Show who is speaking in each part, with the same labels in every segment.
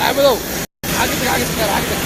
Speaker 1: ಆಗೋದು ಆಗಿದೆ ಆಗಿದೆ ಸರ್ ಆಗಿದೆ.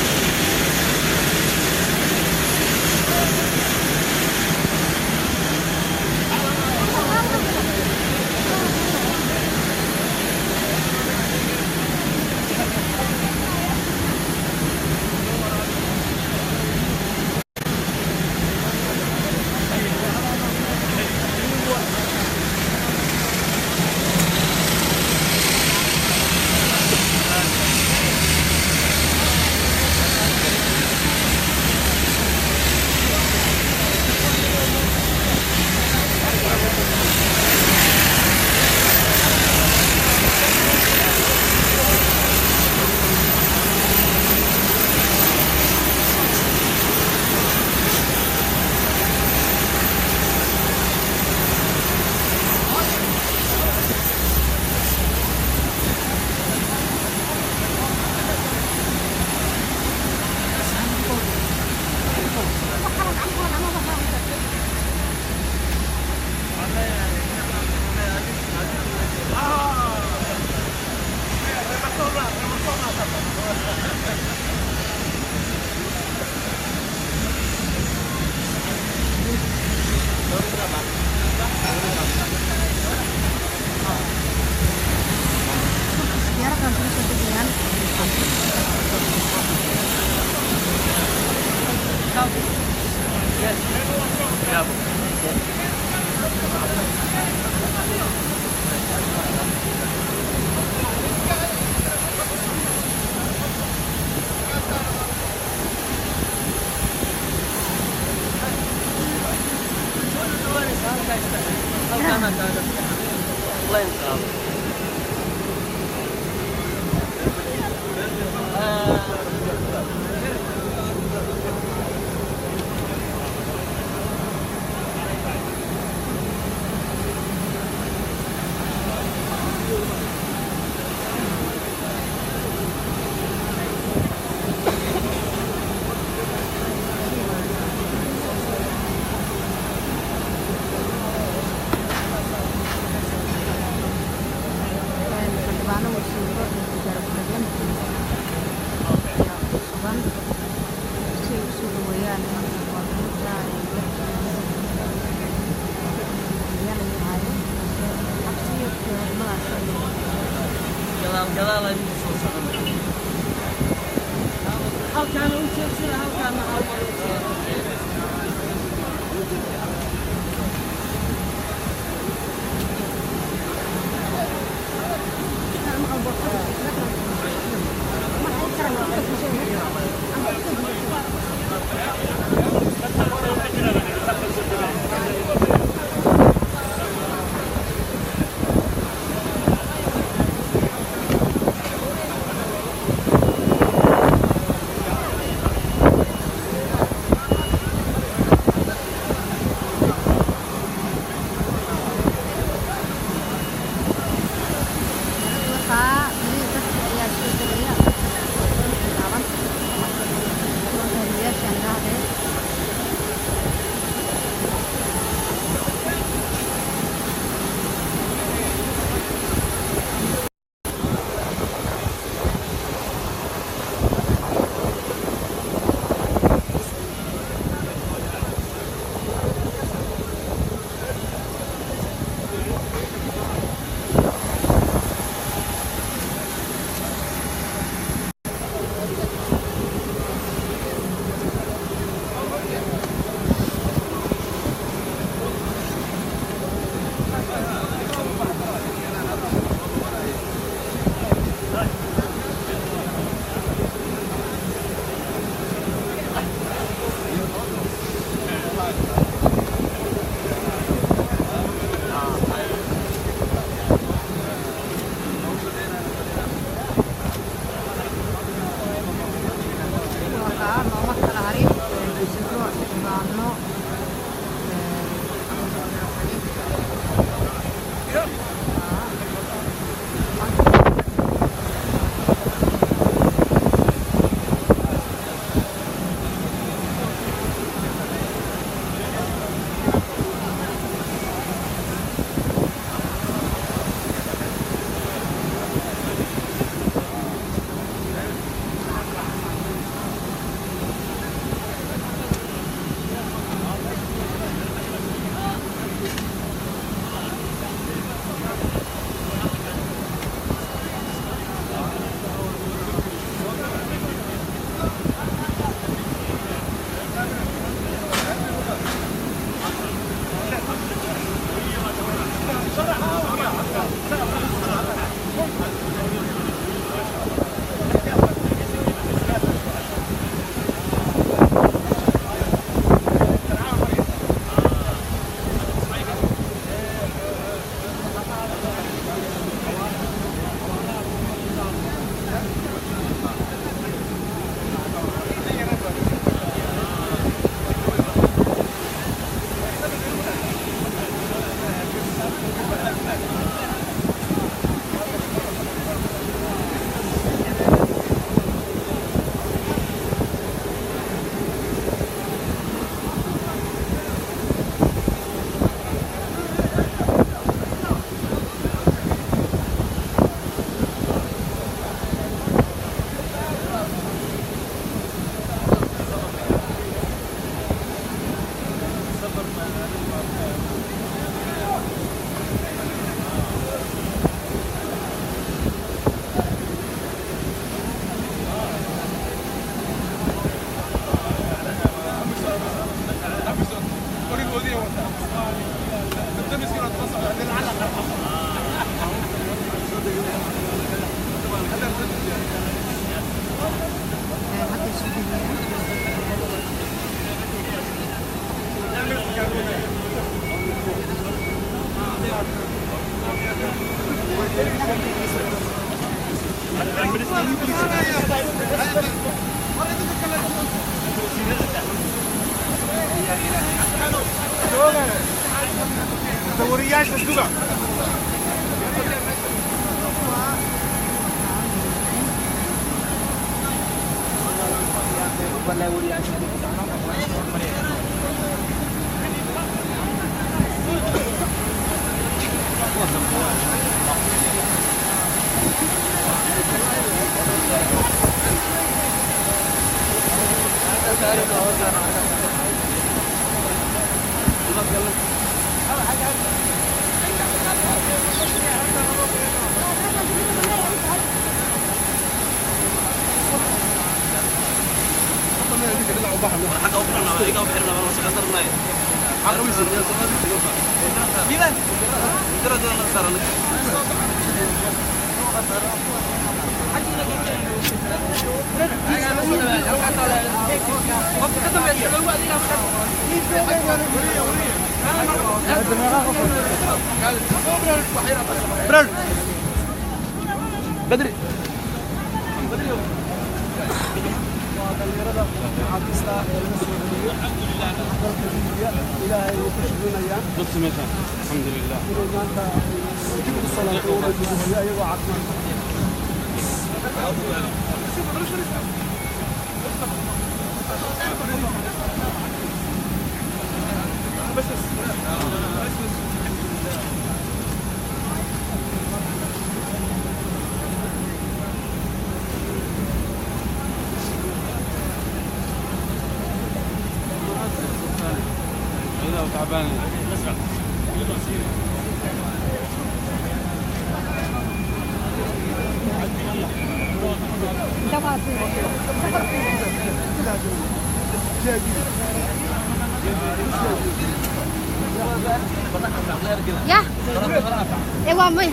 Speaker 2: دورياش مسدوقة بدري الحمد لله تعبان
Speaker 3: يا ايوه مي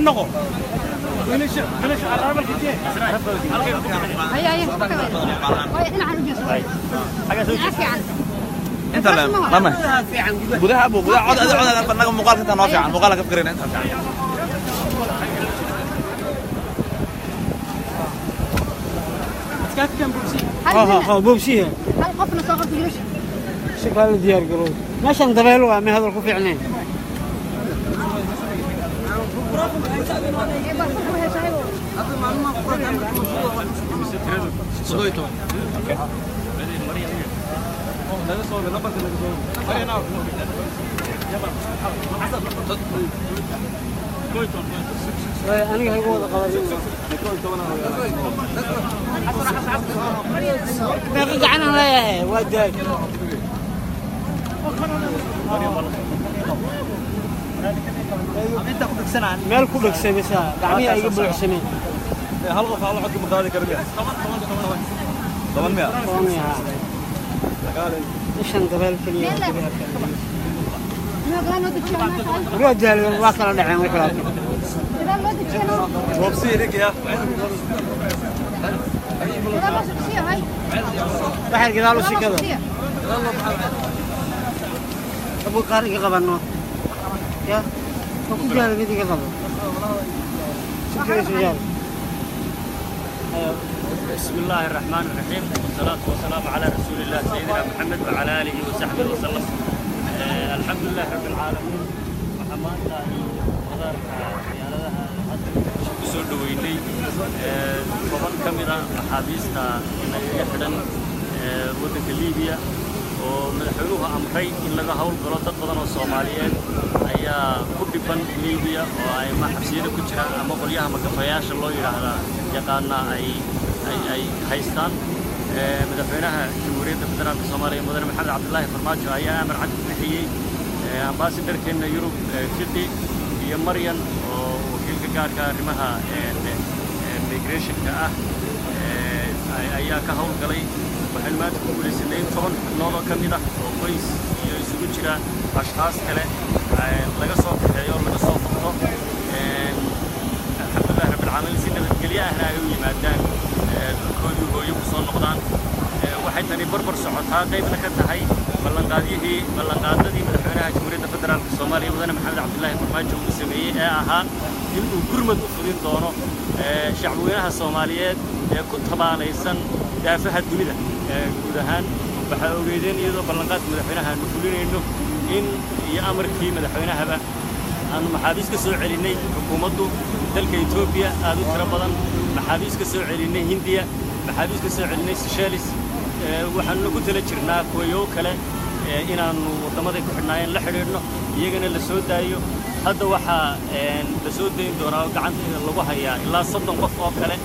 Speaker 2: ننقض وليش على الارض كتير
Speaker 3: هيا هيا هنا عن الجسر عافية عنه
Speaker 1: انت لا ما بدها ابو بدها عود بنقم مقالك انت نافع عن مقالك فكرين انت
Speaker 2: كيف كان بوبسي
Speaker 3: ها
Speaker 2: بوبسي
Speaker 3: هل قفنا صاغر في جيش
Speaker 2: شكل ديار قالوا ماشي ندبلوا ما هذا الكوفي عليه أنا هيقول هذا قوانين. نرجع عنها لا وداك. مال كلك سبسة دعمي أيقب الحسنين.
Speaker 1: هلقوا فعلوا حكم مقالي كربيع 800
Speaker 2: إيش ندبل في اليوم رجال واصل دعم وكلام
Speaker 1: وبصير هيك يا
Speaker 2: بحر قالوا شيء كذا أبو قارئ قبلنا يا أبو جال بدي قبل شكرا سجال
Speaker 4: بسم الله الرحمن الرحيم والصلاة والسلام على رسول الله سيدنا محمد وعلى آله وصحبه وسلم الحمد لله رب العالمين وحمد الله وبارك على سو دويني طبعا كاميرا حابيستا يحدن ودنك ليبيا ومدحوها أمري إن لغا هول قلو dad badan oo Soomaaliyeed ayaa ku dhiban Liibiya oo ay maxabsiyada ku jiraan ama qolyaha magafayaasha loo yiraahdo yaqaana ay haystaan madaxweynaha Jamhuuriyadda Federaalka Soomaaliya Mudane Maxamed Cabdullaahi Farmaajo ayaa amar cad ku bixiyay ambassadorkeena Yurub Fiqi iyo Maryan oo wakiilka gaarka arrimaha migration-ka ah ayaa ka howlgalay waxaan maanta ku guuleysanay 10 noolo ka mid ah oo qoys iyo isugu jira ashxaas kale laga soo kaxeeyo laga soo furto alxamdulilah rabbil caalamiin si nabadgelyo ahna ay u yimaadaan dhulkoodii hooyo ku soo noqdaan waxay tani barbar socotaa qaybna ka tahay ballanqaadadii madaxweynaha jamhuuriyadda federaalka Soomaaliya mudane Maxamed Cabdullaahi Farmaajo uu sameeyay ee ahaa in uu gurmad u fudin doono shacabweynaha Soomaaliyeed ee ku tabaalaysan daafaha dunida guud ahaan waxaa ogeydeen iyadoo ballanqaadka madaxweynaha aanu fulinayno in iyo amarkii madaxweynahaba aanu maxaabiis ka soo celinay xukuumaddu dalka Itoobiya aad u tiro badan maxaabiis ka soo celinay Hindiya maxaabiis ka soo celinay Seychelles waxaanu ku tala jirnaa kuwayo kale inaanu wadamada ku xidhnaayeen la xiriirno iyagana la soo daayo hadda waxaa la soo dayn doonaa gacanta lagu hayaa ilaa 30 qof oo kale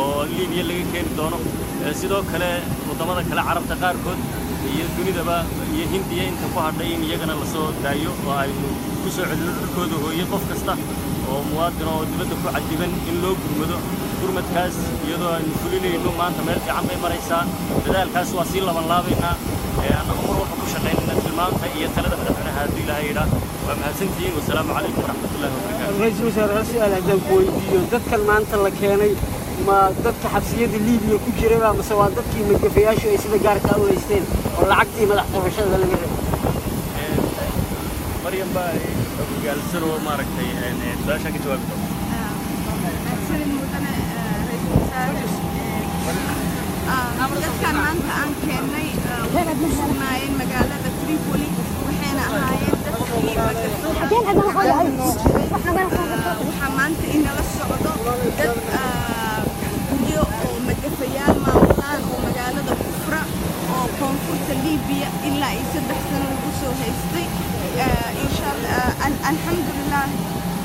Speaker 4: oo Liibiya laga keeni doono sidoo kale wadamada kale carabta qaarkood iyo dunidaba iyo Hindiya inta ku hadhay in iyagana la soo daayo oo aynu ku soo celino dhulkooda hooyo qof kasta oo muwaadin oo dibadda ku cadiban in loo gurmado gurmadkaas iyadoo aynu fulinayno maanta meel fiican bay maraysaa dadaalkaas waa sii laban laabaynaa annagu mar walba ku shaqaynayna tilmaanta iyo talada madaxweynaha haddii ilaahay yidhaa waa mahadsantihiin wasalaamu calaykum waraxmatullaahi wabarakaatu
Speaker 2: ra'iisul wasaare hal su'aal haddaan ku weydiiyo dadkan maanta la keenay ma dadka xabsiyada Liibiya ku jiraba mise waa dadkii magafayaashu ay sida gaarka u haysteen oo lacagtii madax qabashada laga rabay
Speaker 4: Maryam baa ogaalsan oo maaragtay su'aasha ka jawaabi doonta
Speaker 5: dadkan maanta aan keennay waxay ku sugnaayeen magaalada Tripoli waxayna ahaayeen dadkii waxaa maanta inala socdo dad guryo oo magafayaal maamulaan oo magaalada Kufra oo koonfurta Liibiya ilaa iyo 3 sano lagu soo haystay insha Allah alxamdulillah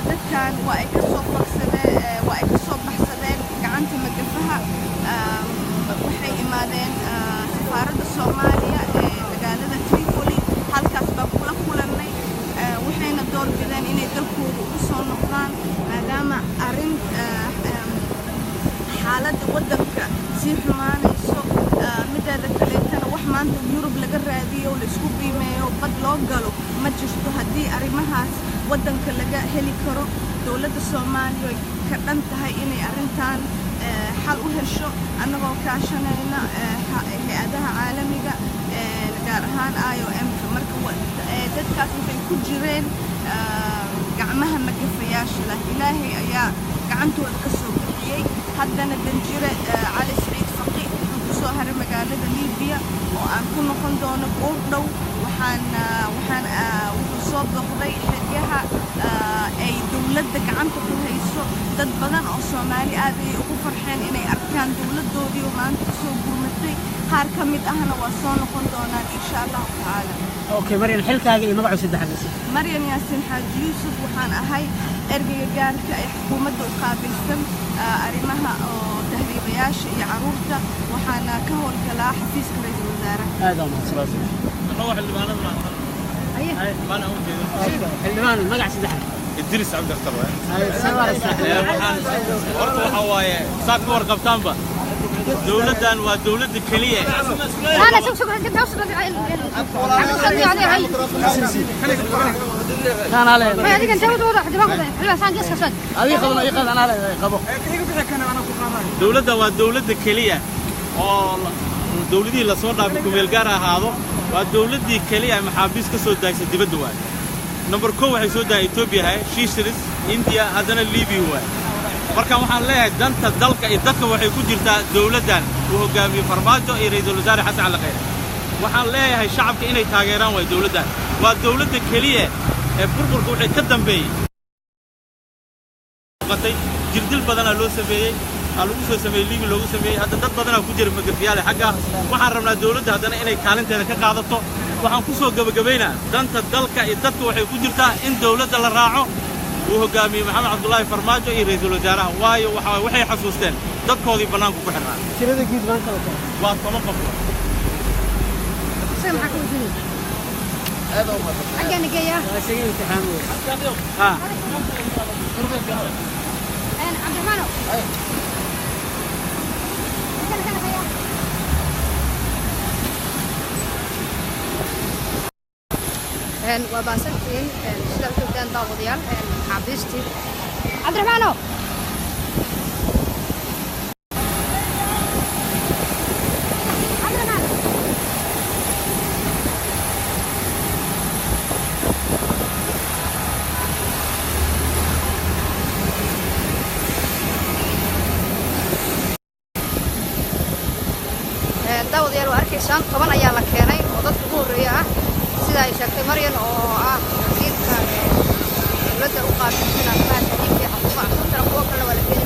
Speaker 5: dadkan waa ay ka soo baxsadeen gacanta magafaha waxay imaadeen safaaradda Soomaaliya ee magaalada Tripoli halkaas baa kula kulannay waxayna doorbideen inay dalkooda u soo noqdaan maadaama arrin xaaladda waddanka sii xumaanayso mideeda kaleetana wax maanta Yurub laga raadiyo la isku qiimeeyo bad loo galo ma jirto haddii arrimahaas waddanka laga heli karo dowladda Soomaaliya way ka dhan tahay inay arrintan xal u hesho annagoo kaashanayna hay'adaha caalamiga gaar ahaan IOM marka dadkaas waxay ku jireen gacmaha magafayaasha laakiin ilaahay ayaa gacantooda ka soo bixiyey haddana danjire Cali Saciid Faqi wuxuu ku soo haray magaalada Liibiya oo aan ku noqon doono goor dhow wuxuu soo booqday xeryaha ay dowladda gacanta ku hayso dad badan oo Soomaali aad ay ugu farxeen inay arkaan dowladdoodii oo maanta soo gurmatay qaar ka mid ahna waa soo noqon doonaan insha Allah taala
Speaker 2: okay Maryam xilkaaga iyo magaca saddexdiisa
Speaker 5: Maryam Yaasin Xaaji Yuusuf waxaan ahay ergeyga gaarka ee xukuumadda u qaabilsan arrimaha oo tahriibayaasha iyo caruurta waxaana ka howlgalaa xafiiska ra'iisul wasaaraha
Speaker 2: aad u mahadsan xildhibaan magaca saddexdiisa
Speaker 1: إدريس عبد القادر
Speaker 2: horta
Speaker 1: waxa waaye saad ku warqabtaanba dawladdan waa dawladda kaliya
Speaker 3: أنا شوف جبت أوصل
Speaker 2: كان عليه
Speaker 3: ما هذيك أنت وضع دماغك حلوة سان جسك سد
Speaker 2: هذه قبل أي قبل أنا عليه قبل
Speaker 1: dawladda waa dawladda kaliya oo dawladii la soo dhaafay kumeel gaar ahaado waa dawladdii kaliya maxaabiis ka soo daaysan dibadda waay number 2 waxay soo daayay Itoobiya Seychelles India hadana Liibiya waay marka waxaan leeyahay danta dalka iyo dadka waxay ku jirtaa dawladdan uu hogaamiyo Farmaajo iyo ra'iisul wasaare Xasan Cali Khayre waxaan leeyahay shacabka inay taageeraan way dawladdan waa dawladda kaliya ee burburka wixii ka dambeeyay qatay jirdil badan loo sameeyay lagu soo sameeyay Liibiya loogu sameeyay hadda dad badan ku jira magafiyaal xagga waxaan rabnaa dawladda hadana inay kaalinteeda ka qaadato waxaan ku soo gabagabeynaa danta dalka iyo dadka waxay ku jirtaa in dawladda la raaco uu hogaamiyo Maxamed Cabdullaahi Farmaajo iyo ra'iisul wasaaraha waayo waxay xasuusteen dadkoodii banaanka ku xirnaa
Speaker 2: tirada guud baan kala
Speaker 1: waa 10 qof
Speaker 3: سامحك وجهي هذا هو حقنا جايه
Speaker 2: شيء امتحان
Speaker 1: ها
Speaker 3: انا عبد الرحمن وباسلتين سلام كان داوديال حابستي عبد الرحمن عبد الرحمن arkaysan 10 ayaa la keenay oo dadka ugu horeeya ah sida ay sheegtay Maryan oo ah wasiirka dowladda u qaabilsan arrimaha tahriibka iyo xuquuqda carruurta kuwa kale waa la keenay